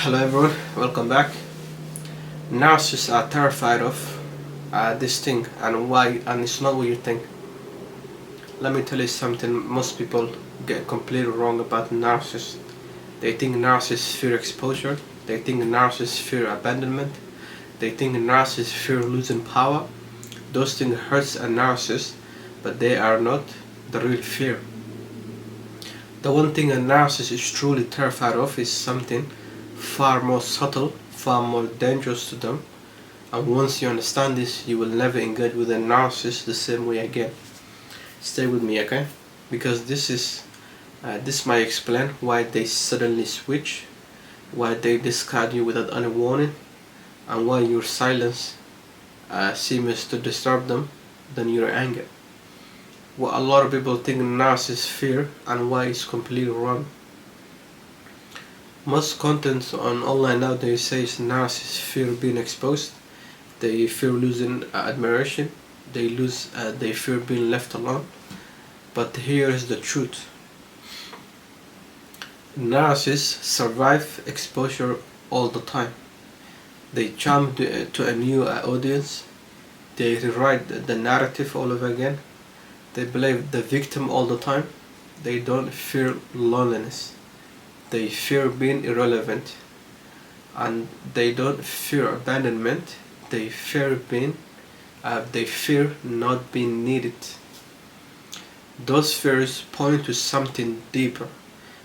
Hello everyone, welcome back. Narcissists are terrified of this thing and why, and it's not what you think. Let me tell you something most people get completely wrong about narcissists. They think narcissists fear exposure, they think narcissists fear abandonment, they think narcissists fear losing power. Those things hurts a narcissist, but they are not the real fear. The one thing a narcissist is truly terrified of is something far more subtle, far more dangerous to them. And once you understand this, you will never engage with a narcissist the same way again. Stay with me, okay? Because this might explain why they suddenly switch, why they discard you without any warning, and why your silence seems to disturb them than your anger. What a lot of people think narcissists fear and why it's completely wrong. Most content on online nowadays says narcissists fear being exposed, they fear losing admiration, they fear being left alone. But here is the truth. Narcissists survive exposure all the time. They jump to a new audience, they rewrite the narrative all over again, they blame the victim all the time, they don't fear loneliness. They fear being irrelevant, and they don't fear abandonment. They fear not being needed. Those fears point to something deeper,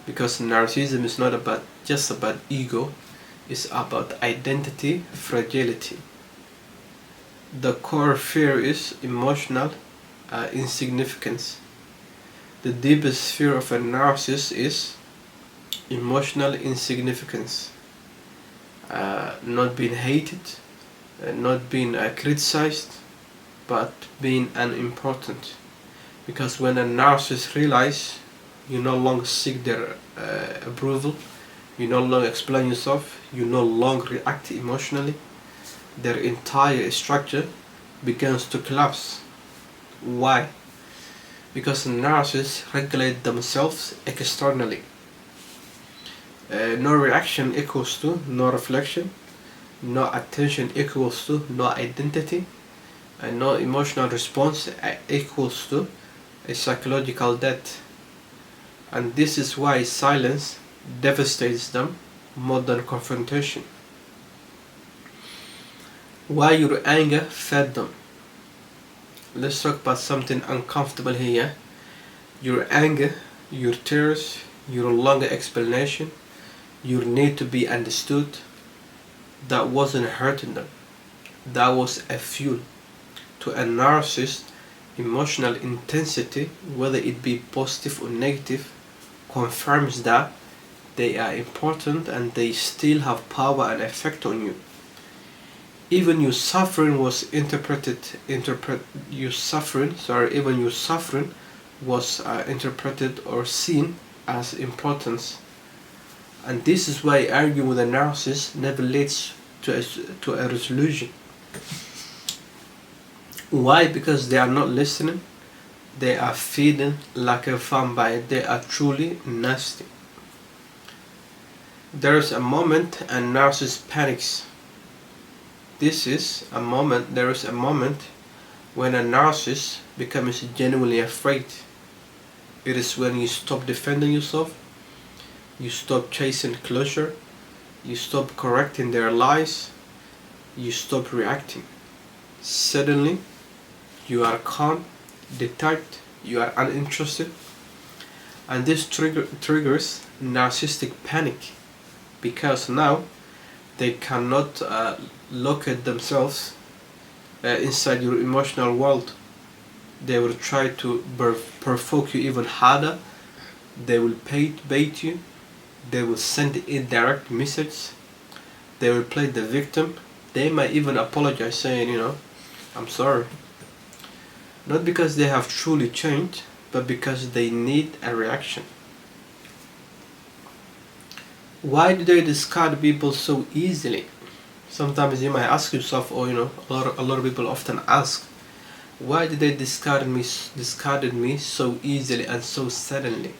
because narcissism is not just about ego; it's about identity fragility. The core fear is emotional insignificance. The deepest fear of a narcissist is emotional insignificance, not being hated, not being criticized, but being unimportant. Because when a narcissist realizes you no longer seek their approval, you no longer explain yourself, you no longer react emotionally, their entire structure begins to collapse. Why? Because narcissists regulate themselves externally. No reaction equals to no reflection, no attention equals to no identity, and no emotional response equals to a psychological death. And this is why silence devastates them more than confrontation. Why your anger fed them. Let's talk about something uncomfortable here. Your anger, your tears, your longer explanation, your need to be understood, that wasn't hurting them. That was a fuel. To a narcissist, emotional intensity, whether it be positive or negative, confirms that they are important and they still have power and effect on you. Even your suffering was interpreted or seen as importance. And this is why arguing with a narcissist never leads to a resolution. Why? Because they are not listening, they are feeding like a vampire, they are truly nasty. There is a moment a narcissist panics. There is a moment when a narcissist becomes genuinely afraid. It is when you stop defending yourself, you stop chasing closure, you stop correcting their lies, you stop reacting. Suddenly, you are calm, detached, you are uninterested, and this triggers narcissistic panic, because now they cannot locate themselves inside your emotional world. They will try to provoke you even harder, they will bait you, they will send indirect messages, they will play the victim, they might even apologize saying, I'm sorry. Not because they have truly changed, but because they need a reaction. Why do they discard people so easily? Sometimes you might ask yourself, or a lot of people often ask, why did they discarded me so easily and so suddenly?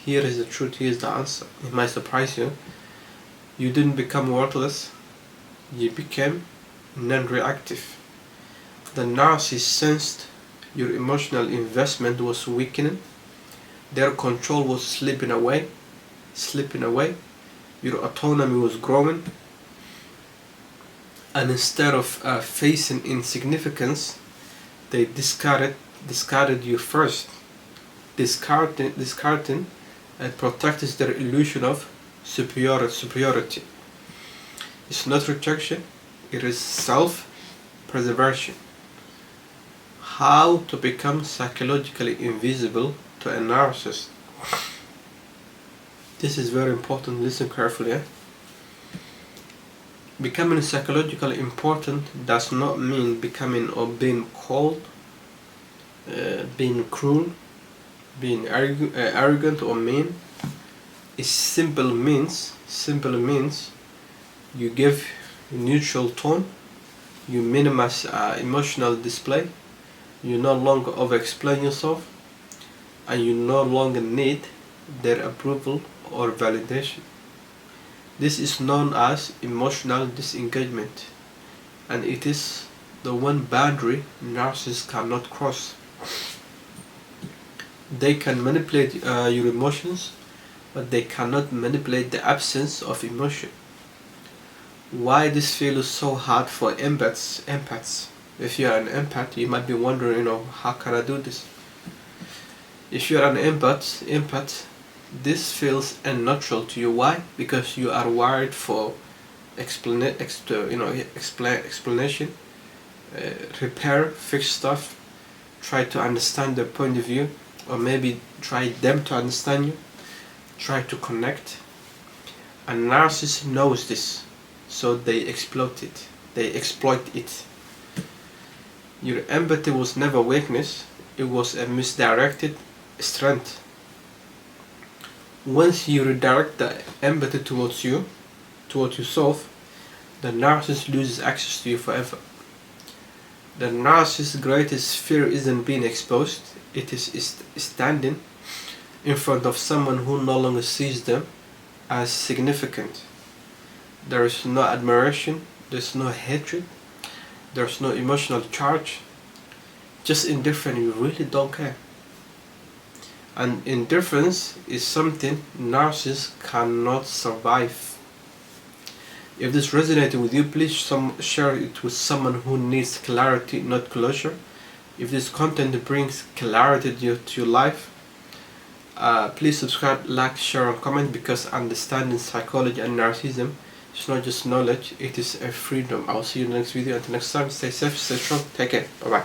Here is the truth, here is the answer. It might surprise you. You didn't become worthless, you became non-reactive. The narcissist sensed your emotional investment was weakening, their control was slipping away, your autonomy was growing, and instead of facing insignificance, they discarded you first. Discarding protects their illusion of superiority. It's not rejection, it is self-preservation. How to become psychologically invisible to a narcissist. This is very important, listen carefully. Becoming psychologically important does not mean becoming or being cold, being cruel, being arrogant or mean. It simply means you give neutral tone, you minimize emotional display, you no longer over-explain yourself, and you no longer need their approval or validation. This is known as emotional disengagement, and it is the one boundary narcissists cannot cross. They can manipulate your emotions, but they cannot manipulate the absence of emotion. Why this feels so hard for empaths? If you are an empath, you might be wondering, how can I do this? If you are an empath, this feels unnatural to you. Why? Because you are wired for explanation, repair, fix stuff, try to understand their point of view, or maybe try them to understand you, try to connect. A narcissist knows this, so they exploit it. Your empathy was never weakness, it was a misdirected strength. Once you redirect the empathy towards yourself, the narcissist loses access to you forever. The narcissist's greatest fear isn't being exposed, it is standing in front of someone who no longer sees them as significant. There is no admiration, there's no hatred, there's no emotional charge, just indifferent. You really don't care. And indifference is something narcissists cannot survive. If this resonated with you, please share it with someone who needs clarity, not closure. If this content brings clarity to your life, please subscribe, like, share, and comment, because understanding psychology and narcissism is not just knowledge, it is a freedom. I'll see you in the next video. Until next time, stay safe, stay strong, take care, bye bye.